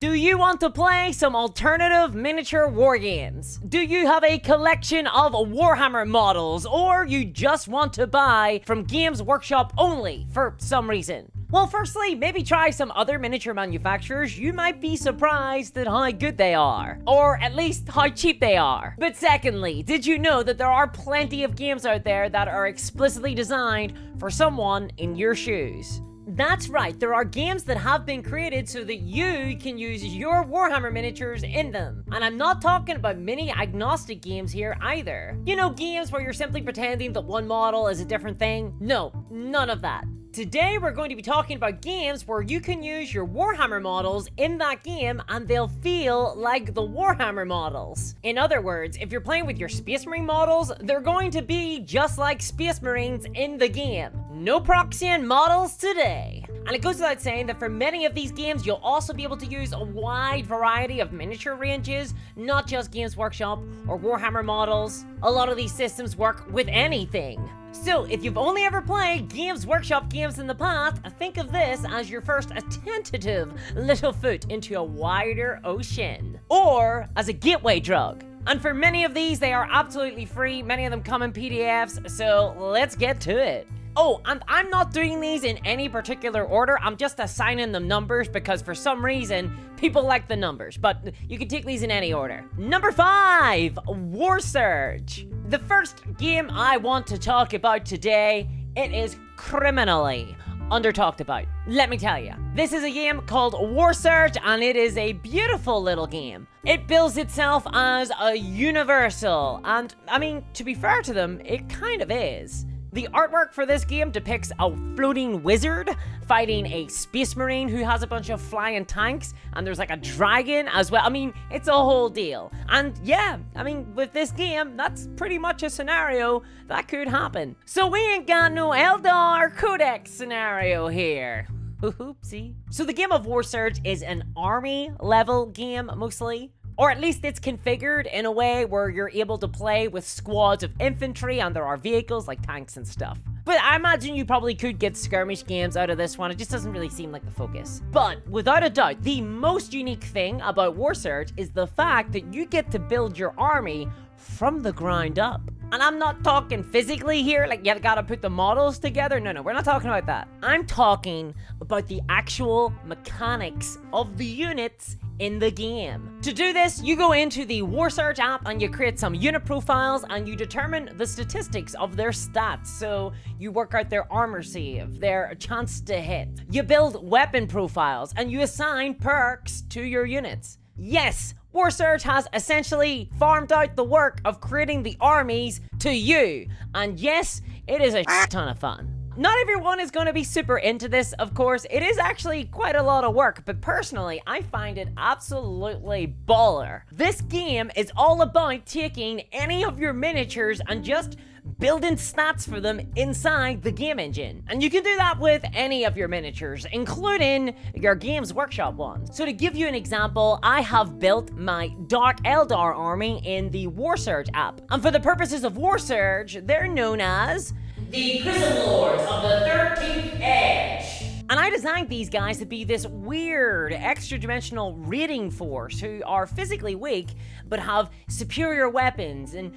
Do you want to play some alternative miniature war games? Do you have a collection of Warhammer models, or you just want to buy from Games Workshop only for some reason? Well, firstly, maybe try some other miniature manufacturers. You might be surprised at how good they are, or at least how cheap they are. But secondly, did you know that there are plenty of games out there that are explicitly designed for someone in your shoes? That's right, there are games that have been created so that you can use your Warhammer miniatures in them. And I'm not talking about mini agnostic games here either. You know, games where you're simply pretending that one model is a different thing? No, none of that. Today we're going to be talking about games where you can use your Warhammer models in that game and they'll feel like the Warhammer models. In other words, if you're playing with your Space Marine models, they're going to be just like Space Marines in the game. No proxying models today. And it goes without saying that for many of these games, you'll also be able to use a wide variety of miniature ranges, not just Games Workshop or Warhammer models. A lot of these systems work with anything. So, if you've only ever played Games Workshop games in the past, think of this as your first tentative little foot into a wider ocean. Or as a gateway drug. And for many of these, they are absolutely free. Many of them come in PDFs, so let's get to it. Oh, and I'm not doing these in any particular order. I'm just assigning them numbers because for some reason, people like the numbers. But you can take these in any order. Number 5, Warsurge. The first game I want to talk about today, it is criminally under-talked about. Let me tell you. This is a game called Warsurge, and it is a beautiful little game. It bills itself as a universal, and I mean, to be fair to them, it kind of is. The artwork for this game depicts a floating wizard fighting a space marine who has a bunch of flying tanks, and there's like a dragon as well. I mean, it's a whole deal. And yeah, I mean, with this game, that's pretty much a scenario that could happen. So we ain't got no Eldar Codex scenario here. Oopsie. So the game of Warsurge is an army level game mostly. Or at least it's configured in a way where you're able to play with squads of infantry and there are vehicles like tanks and stuff. But I imagine you probably could get skirmish games out of this one. It just doesn't really seem like the focus. But without a doubt, the most unique thing about Warsurge is the fact that you get to build your army from the ground up. And I'm not talking physically here, like you gotta put the models together. No, we're not talking about that. I'm talking about the actual mechanics of the units in the game. To do this, you go into the Warsurge app and you create some unit profiles and you determine the statistics of their stats. So you work out their armor save, their chance to hit. You build weapon profiles and you assign perks to your units. Yes, Warsurge has essentially farmed out the work of creating the armies to you. And yes, it is a ton of fun. Not everyone is going to be super into this, of course. It is actually quite a lot of work, but personally, I find it absolutely baller. This game is all about taking any of your miniatures and just building stats for them inside the game engine. And you can do that with any of your miniatures, including your Games Workshop ones. So to give you an example, I have built my Dark Eldar army in the Warsurge app. And for the purposes of Warsurge, they're known as the Prison Lords of the 13th Edge. And I designed these guys to be this weird, extra-dimensional raiding force who are physically weak, but have superior weapons and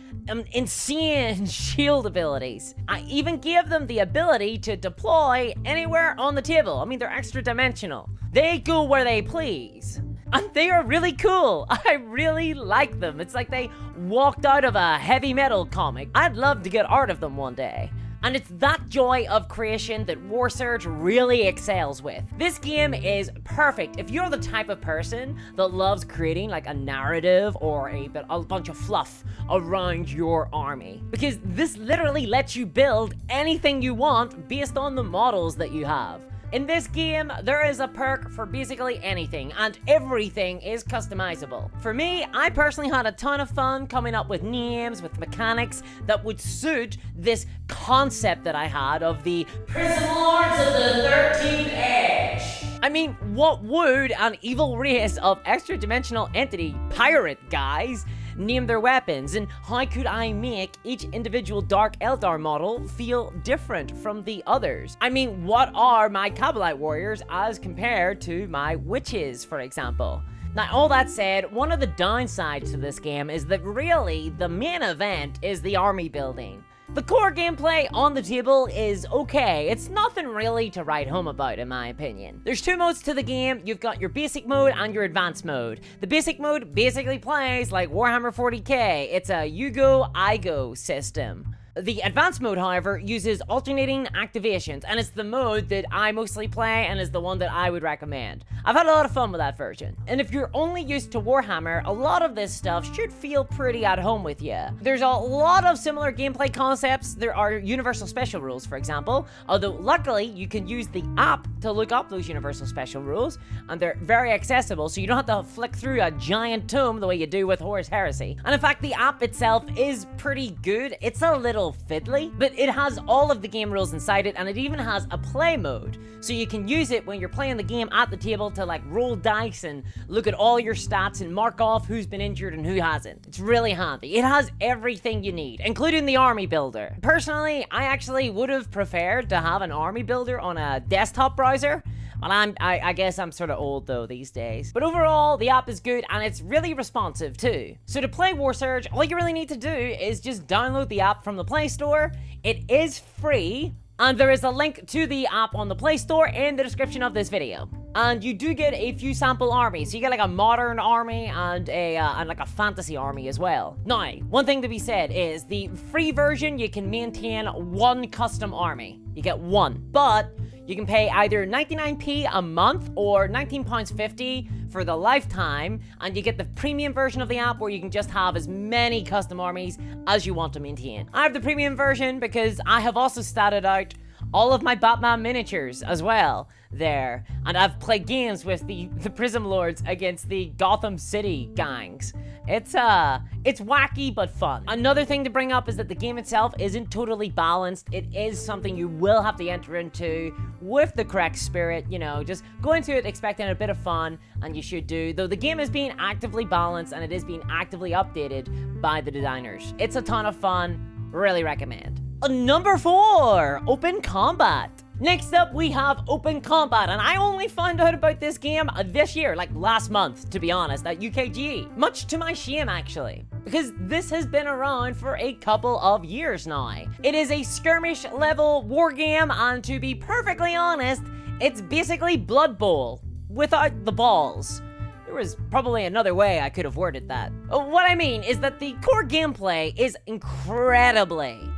insane shield abilities. I even gave them the ability to deploy anywhere on the table. I mean, they're extra-dimensional. They go where they please. And they are really cool. I really like them. It's like they walked out of a heavy metal comic. I'd love to get art of them one day. And it's that joy of creation that Warsurge really excels with. This game is perfect if you're the type of person that loves creating like a narrative or a bunch of fluff around your army. Because this literally lets you build anything you want based on the models that you have. In this game, there is a perk for basically anything, and everything is customizable. For me, I personally had a ton of fun coming up with names, with mechanics that would suit this concept that I had of the Prison Lords of the 13th Edge. I mean, what would an evil race of extra-dimensional entity pirate guys name their weapons, and how could I make each individual Dark Eldar model feel different from the others? I mean, what are my Kabbalite warriors as compared to my witches, for example? Now, all that said, one of the downsides to this game is that really, the main event is the army building. The core gameplay on the table is okay. It's nothing really to write home about, in my opinion. There's two modes to the game. You've got your basic mode and your advanced mode. The basic mode basically plays like Warhammer 40k. It's a you go, I go system. The advanced mode, however, uses alternating activations, and it's the mode that I mostly play and is the one that I would recommend. I've had a lot of fun with that version. And if you're only used to Warhammer, a lot of this stuff should feel pretty at home with you. There's a lot of similar gameplay concepts. There are universal special rules, for example, although luckily you can use the app to look up those universal special rules, and they're very accessible, so you don't have to flick through a giant tome the way you do with Horus Heresy. And in fact, the app itself is pretty good. It's a little fiddly, but it has all of the game rules inside it, and it even has a play mode, so you can use it when you're playing the game at the table to like roll dice and look at all your stats and mark off who's been injured and who hasn't. It's really handy. It has everything you need, including the army builder. Personally, I actually would have preferred to have an army builder on a desktop browser. Well, I guess I'm sort of old though these days. But overall, the app is good and it's really responsive too. So to play Warsurge, all you really need to do is just download the app from the Play Store. It is free, and there is a link to the app on the Play Store in the description of this video. And you do get a few sample armies. So you get like a modern army and like a fantasy army as well. Now, one thing to be said is the free version, you can maintain one custom army. You get one, but you can pay either 99p a month or £19.50 for the lifetime, and you get the premium version of the app where you can just have as many custom armies as you want to maintain. I have the premium version because I have also statted out all of my Batman miniatures as well there, and I've played games with the Prism Lords against the Gotham City gangs. It's wacky but fun. Another thing to bring up is that the game itself isn't totally balanced. It is something you will have to enter into with the correct spirit, you know, just go into it expecting a bit of fun, and you should do, though the game is being actively balanced and it is being actively updated by the designers. It's a ton of fun, really recommend. Number 4, Open Combat. Next up, we have Open Combat, and I only found out about this game this year, like last month, to be honest, at UKGE. Much to my shame, actually, because this has been around for a couple of years now. It is a skirmish-level war game, and to be perfectly honest, it's basically Blood Bowl, without the balls. There was probably another way I could have worded that. What I mean is that the core gameplay is incredibly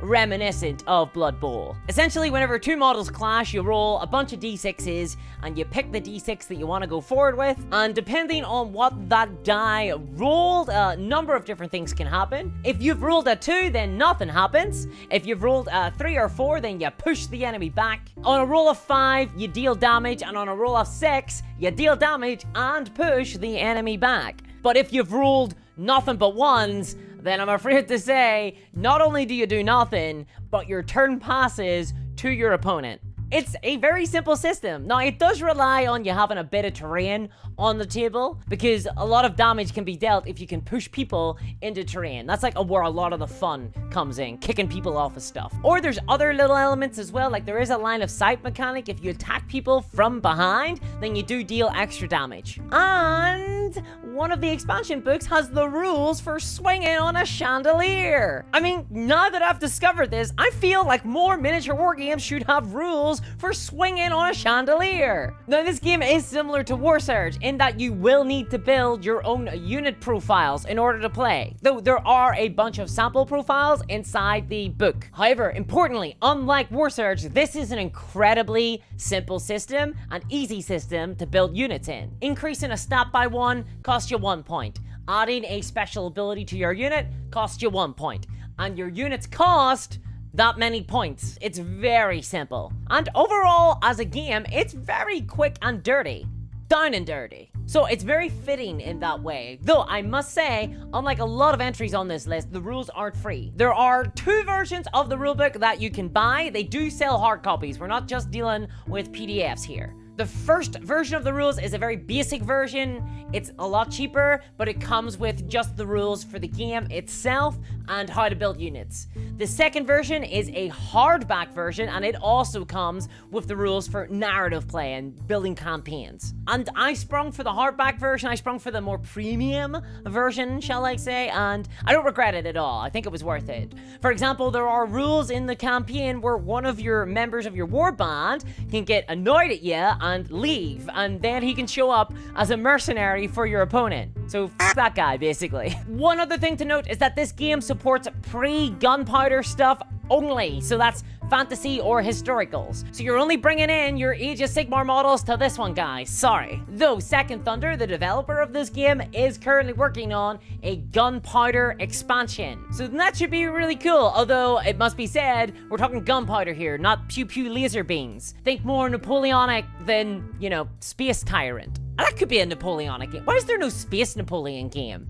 reminiscent of Blood Bowl. Essentially, whenever two models clash, you roll a bunch of d6s and you pick the d6 that you want to go forward with, and depending on what that die rolled, a number of different things can happen. If you've rolled a 2, then nothing happens. If you've rolled a 3 or 4, then you push the enemy back. On a roll of 5, you deal damage, and on a roll of 6, you deal damage and push the enemy back. But if you've rolled nothing but 1s, then I'm afraid to say, not only do you do nothing, but your turn passes to your opponent. It's a very simple system. Now, it does rely on you having a bit of terrain on the table, because a lot of damage can be dealt if you can push people into terrain. That's like where a lot of the fun comes in, kicking people off of stuff. Or there's other little elements as well, like there is a line of sight mechanic. If you attack people from behind, then you do deal extra damage. And one of the expansion books has the rules for swinging on a chandelier. I mean, now that I've discovered this, I feel like more miniature war games should have rules for swinging on a chandelier. Now, this game is similar to Warsurge in that you will need to build your own unit profiles in order to play, though there are a bunch of sample profiles inside the book. However, importantly, unlike Warsurge, this is an incredibly simple system, an easy system to build units in. Increasing a stat by 1 costs you 1 point. Adding a special ability to your unit costs you 1 point. And your units cost that many points. It's very simple. And overall, as a game, it's very quick and dirty. Down and dirty. So it's very fitting in that way. Though I must say, unlike a lot of entries on this list, the rules aren't free. There are 2 versions of the rulebook that you can buy. They do sell hard copies. We're not just dealing with PDFs here. The first version of the rules is a very basic version. It's a lot cheaper, but it comes with just the rules for the game itself and how to build units. The second version is a hardback version, and it also comes with the rules for narrative play and building campaigns. And I sprung for the hardback version. I sprung for the more premium version, shall I say, and I don't regret it at all. I think it was worth it. For example, there are rules in the campaign where one of your members of your war band can get annoyed at you and leave, and then he can show up as a mercenary for your opponent. So f that guy, basically. One other thing to note is that this game supports pre-gunpowder stuff only, so that's fantasy or historicals. So you're only bringing in your Age of Sigmar models to this one, guys. Sorry. Though Second Thunder, the developer of this game, is currently working on a gunpowder expansion. So that should be really cool, although it must be said, we're talking gunpowder here, not pew-pew laser beams. Think more Napoleonic than, you know, Space Tyrant. And that could be a Napoleonic game. Why is there no Space Napoleon game?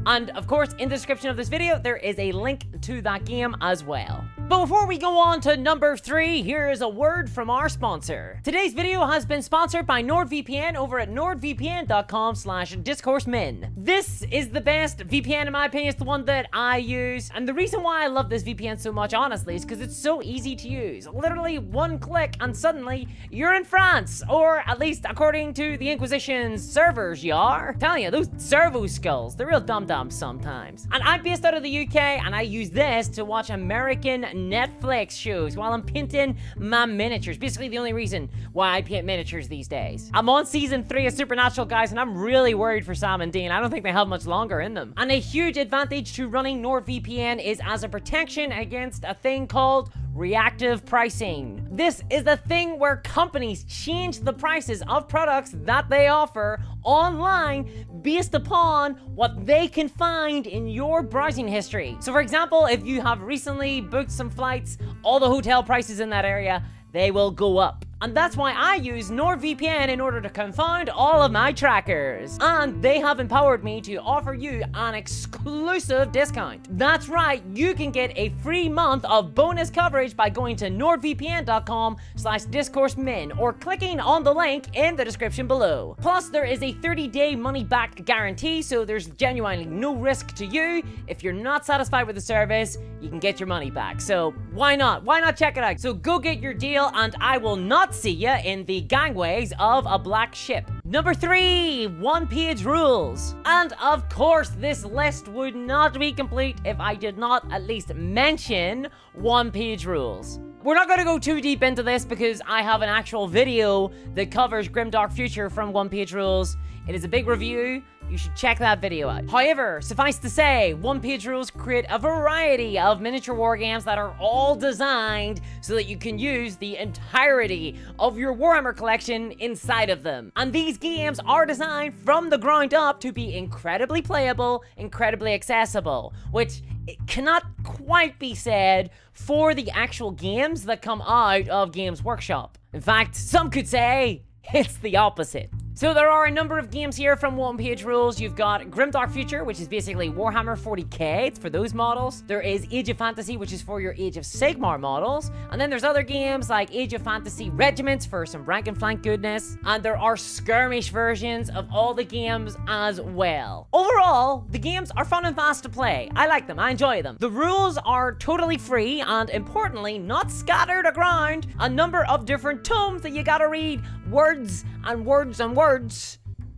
And of course, in the description of this video, there is a link to that game as well. But before we go on to number 3, here is a word from our sponsor. Today's video has been sponsored by NordVPN over at nordvpn.com/discoursemin. This is the best VPN in my opinion. It's the one that I use. And the reason why I love this VPN so much, honestly, is because it's so easy to use. Literally one click and suddenly you're in France, or at least according to the Inquisition's servers, you are. I'm telling you, those servo skulls, they're real dum-dums sometimes. And I'm based out of the UK, and I use this to watch American Netflix shows while I'm painting my miniatures. Basically the only reason why I paint miniatures these days. I'm on season 3 of Supernatural, guys, and I'm really worried for Sam and Dean. I don't think they have much longer in them. And a huge advantage to running NordVPN is as a protection against a thing called reactive pricing. This is the thing where companies change the prices of products that they offer online based upon what they can find in your browsing history. So for example, if you have recently booked some flights, all the hotel prices in that area, they will go up. And that's why I use NordVPN in order to confound all of my trackers. And they have empowered me to offer you an exclusive discount. That's right, you can get a free month of bonus coverage by going to nordvpn.com/discoursemin or clicking on the link in the description below. Plus, there is a 30-day money-back guarantee, so there's genuinely no risk to you. If you're not satisfied with the service, you can get your money back. So why not? Why not check it out? So go get your deal, and I will not see ya in the gangways of a black ship. Number 3, OnePageRules. And of course, this list would not be complete if I did not at least mention OnePageRules. We're not going to go too deep into this because I have an actual video that covers Grimdark Future from OnePageRules. It is a big review. You should check that video out. However, suffice to say, OnePageRules create a variety of miniature wargames that are all designed so that you can use the entirety of your Warhammer collection inside of them. And these games are designed from the ground up to be incredibly playable, incredibly accessible, which it cannot quite be said for the actual games that come out of Games Workshop. In fact, some could say it's the opposite. So there are a number of games here from OnePageRules. You've got Grimdark Future, which is basically Warhammer 40k. It's for those models. There is Age of Fantasy, which is for your Age of Sigmar models. And then there's other games like Age of Fantasy Regiments for some rank and flank goodness. And there are skirmish versions of all the games as well. Overall, the games are fun and fast to play. I like them. I enjoy them. The rules are totally free and, importantly, not scattered around a number of different tomes that you gotta read words and words and words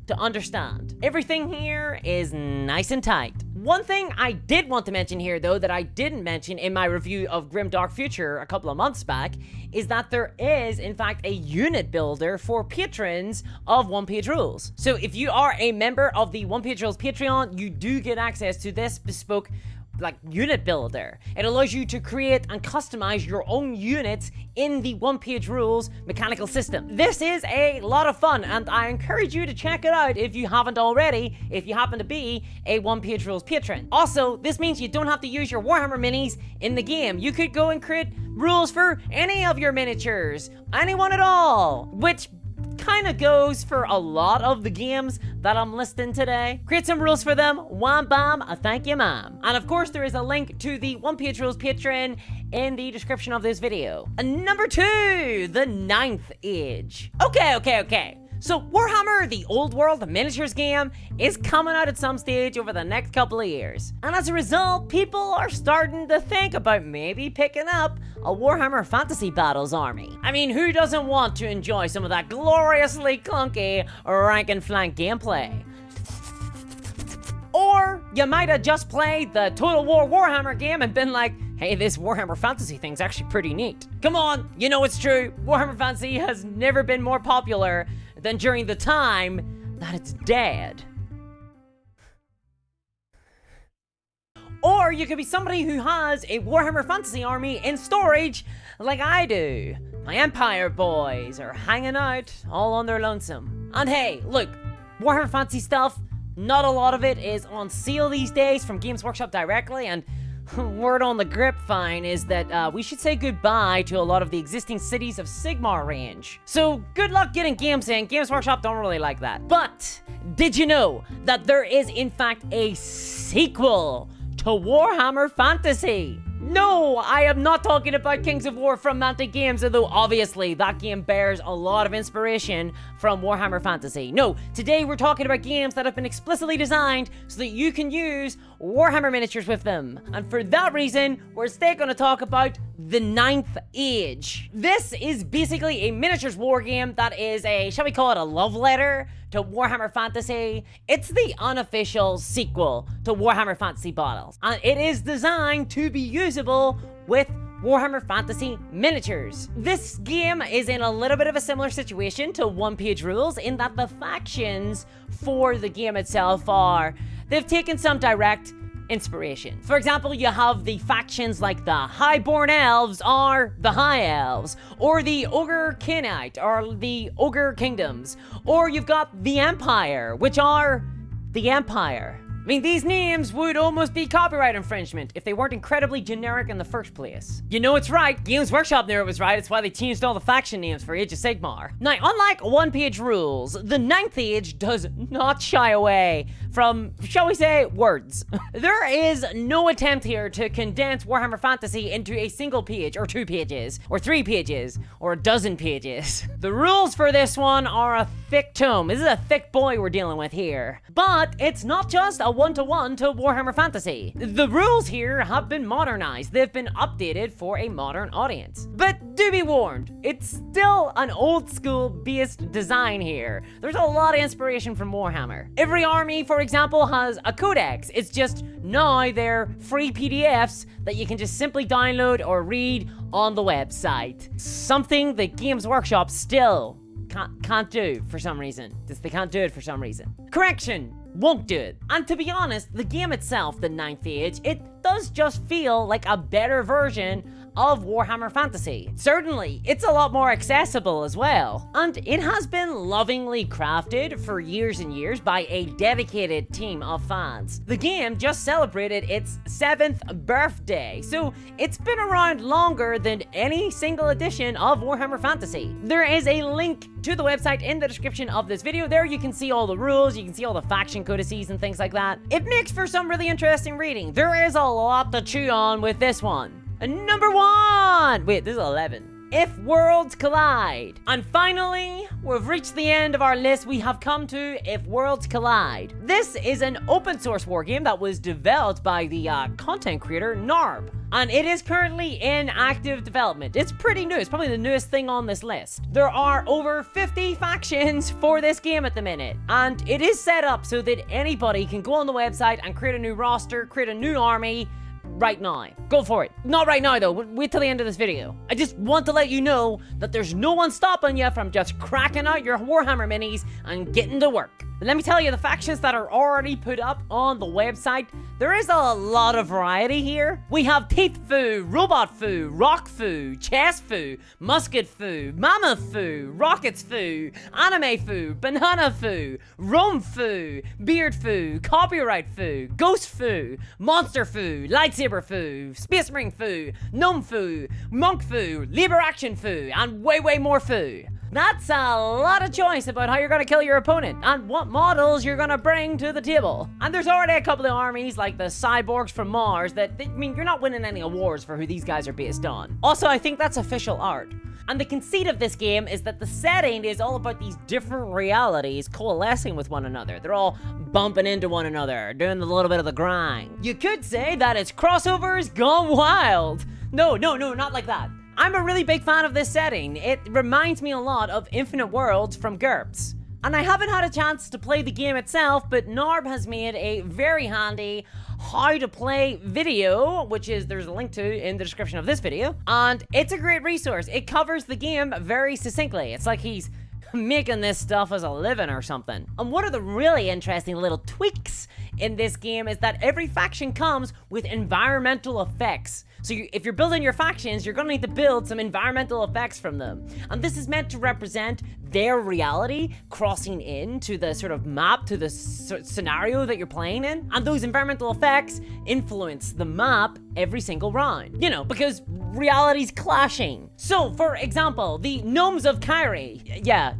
to understand. Everything here is nice and tight. One thing I did want to mention here, though, that I didn't mention in my review of Grimdark Future a couple of months back, is that there is, in fact, a unit builder for patrons of OnePageRules. So if you are a member of the OnePageRules Patreon, you do get access to this bespoke unit builder. It allows you to create and customize your own units in the OnePageRules mechanical system. This is a lot of fun, and I encourage you to check it out if you haven't already, if you happen to be a OnePageRules patron. Also, this means you don't have to use your Warhammer minis in the game. You could go and create rules for any of your miniatures, anyone at all, which kind of goes for a lot of the games that I'm listing today. Create some rules for them, wham bam, thank you ma'am. And of course there is a link to the OnePageRules Patreon in the description of this video. And number 2, the 9th Age. Okay. So Warhammer, the old world miniatures game, is coming out at some stage over the next couple of years. And as a result, people are starting to think about maybe picking up a Warhammer Fantasy Battles army. I mean, who doesn't want to enjoy some of that gloriously clunky rank and flank gameplay? Or you might have just played the Total War Warhammer game and been like, hey, this Warhammer Fantasy thing's actually pretty neat. Come on, you know it's true. Warhammer Fantasy has never been more popular than during the time that it's dead. Or you could be somebody who has a Warhammer Fantasy army in storage like I do. My Empire boys are hanging out all on their lonesome. And hey, look, Warhammer Fantasy stuff, not a lot of it is on sale these days from Games Workshop directly, and word on the grapevine is that we should say goodbye to a lot of the existing Cities of Sigmar range. So good luck getting games in. Games Workshop don't really like that. But did you know that there is in fact a sequel to Warhammer Fantasy? No, I am not talking about Kings of War from Mantic Games, although obviously that game bears a lot of inspiration from Warhammer Fantasy. No, today we're talking about games that have been explicitly designed so that you can use Warhammer miniatures with them. And for that reason, we're instead going to talk about the 9th Age. This is basically a miniatures war game that is a, shall we call it a love letter to Warhammer Fantasy. It's the unofficial sequel to Warhammer Fantasy Battles, and it is designed to be usable with Warhammer Fantasy miniatures. This game is in a little bit of a similar situation to OnePageRules in that the factions for the game itself they've taken some direct inspiration. For example, you have the factions like the Highborn Elves or the High Elves, or the Ogre Khainite or the Ogre Kingdoms, or you've got the Empire, which are the Empire. I mean, these names would almost be copyright infringement if they weren't incredibly generic in the first place. You know it's right, Games Workshop knew it was right, it's why they changed all the faction names for Age of Sigmar. Now, unlike OnePageRules, the 9th Age does not shy away from, shall we say, words. There is no attempt here to condense Warhammer Fantasy into a single page, or 2 pages, or 3 pages, or a dozen pages. The rules for this one are a thick tome. This is a thick boy we're dealing with here. But it's not just a one-to-one to Warhammer Fantasy. The rules here have been modernized. They've been updated for a modern audience. But do be warned, it's still an old school based design here. There's a lot of inspiration from Warhammer. Every army, for example, has a codex. It's just now they're free PDFs that you can just simply download or read on the website. Something that Games Workshop still can't do for some reason. They can't do it for some reason. Correction, won't do it. And to be honest, the game itself, the 9th Age, it does just feel like a better version of Warhammer Fantasy. Certainly, it's a lot more accessible as well. And it has been lovingly crafted for years and years by a dedicated team of fans. The game just celebrated its 7th birthday, so it's been around longer than any single edition of Warhammer Fantasy. There is a link to the website in the description of this video. There you can see all the rules, you can see all the faction codices and things like that. It makes for some really interesting reading. There is a lot to chew on with this one. And number 1! Wait, this is 11. If Worlds Collide. And finally, we've reached the end of our list. We have come to If Worlds Collide. This is an open source wargame that was developed by the content creator NORDVPN. And it is currently in active development. It's pretty new. It's probably the newest thing on this list. There are over 50 factions for this game at the minute. And it is set up so that anybody can go on the website and create a new roster, create a new army, right now. Go for it. Not right now though, wait till the end of this video. I just want to let you know that there's no one stopping you from just cracking out your Warhammer minis and getting to work. But let me tell you, the factions that are already put up on the website, there is a lot of variety here. We have Teeth Foo, Robot Foo, Rock Foo, Chest Foo, Musket Foo, Mammoth Foo, Rockets Foo, Anime Foo, Banana Foo, Rome Foo, Beard Foo, Copyright Foo, Ghost Foo, Monster Foo, Lightsaber Foo, Space Marine Foo, Gnome Foo, Monk Foo, Liber Action Foo, and way more Foo. That's a lot of choice about how you're gonna kill your opponent and what models you're gonna bring to the table. And there's already a couple of armies like the cyborgs from Mars that, I mean, you're not winning any awards for who these guys are based on. Also, I think that's official art. And the conceit of this game is that the setting is all about these different realities coalescing with one another. They're all bumping into one another, doing a little bit of the grind. You could say that it's crossovers gone wild. No, not like that. I'm a really big fan of this setting. It reminds me a lot of Infinite Worlds from GURPS. And I haven't had a chance to play the game itself, but Norb has made a very handy how to play video, which is, there's a link to in the description of this video, and it's a great resource. It covers the game very succinctly. It's like he's making this stuff as a living or something. And one of the really interesting little tweaks in this game is that every faction comes with environmental effects. So if you're building your factions, you're gonna need to build some environmental effects from them. And this is meant to represent their reality crossing into the sort of map to the scenario that you're playing in. And those environmental effects influence the map every single round. You know, because reality's clashing. So, for example, the Gnomes of Kyrie, yeah,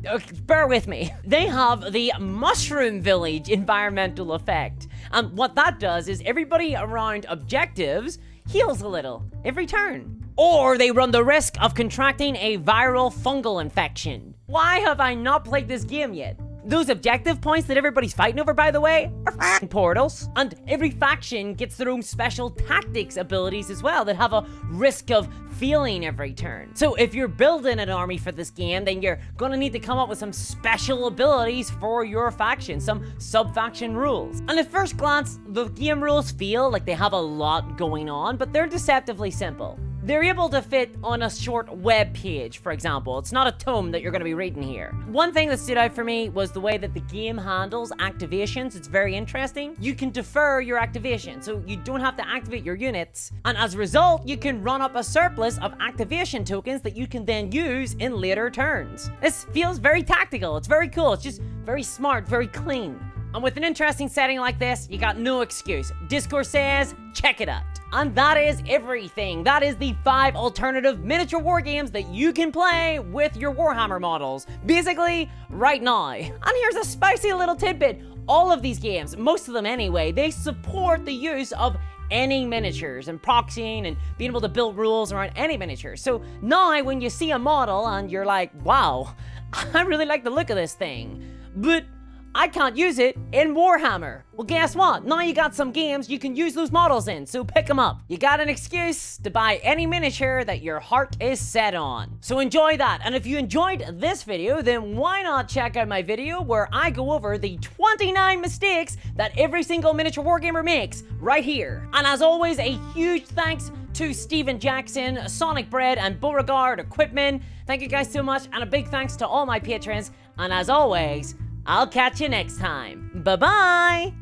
bear with me. They have the Mushroom Village environmental effect. And what that does is everybody around objectives heals a little every turn. Or they run the risk of contracting a viral fungal infection. Why have I not played this game yet? Those objective points that everybody's fighting over, by the way, are f***ing portals. And every faction gets their own special tactics abilities as well that have a risk of failing every turn. So if you're building an army for this game, then you're gonna need to come up with some special abilities for your faction, some sub-faction rules. And at first glance, the game rules feel like they have a lot going on, but they're deceptively simple. They're able to fit on a short web page, for example. It's not a tome that you're going to be reading here. One thing that stood out for me was the way that the game handles activations. It's very interesting. You can defer your activation, so you don't have to activate your units. And as a result, you can run up a surplus of activation tokens that you can then use in later turns. This feels very tactical. It's very cool. It's just very smart, very clean. And with an interesting setting like this, you got no excuse. Discord says, check it out. And that is everything. That is the 5 alternative miniature war games that you can play with your Warhammer models. Basically, right now. And here's a spicy little tidbit. All of these games, most of them anyway, they support the use of any miniatures and proxying and being able to build rules around any miniature. So now when you see a model and you're like, wow, I really like the look of this thing, but I can't use it in Warhammer. Well, guess what? Now you got some games you can use those models in, so pick them up. You got an excuse to buy any miniature that your heart is set on. So enjoy that, and if you enjoyed this video, then why not check out my video where I go over the 29 mistakes that every single miniature wargamer makes right here. And as always, a huge thanks to Steven Jackson, Sonic Bread, and Beauregard Equipment. Thank you guys so much, and a big thanks to all my patrons, and as always, I'll catch you next time. Bye-bye!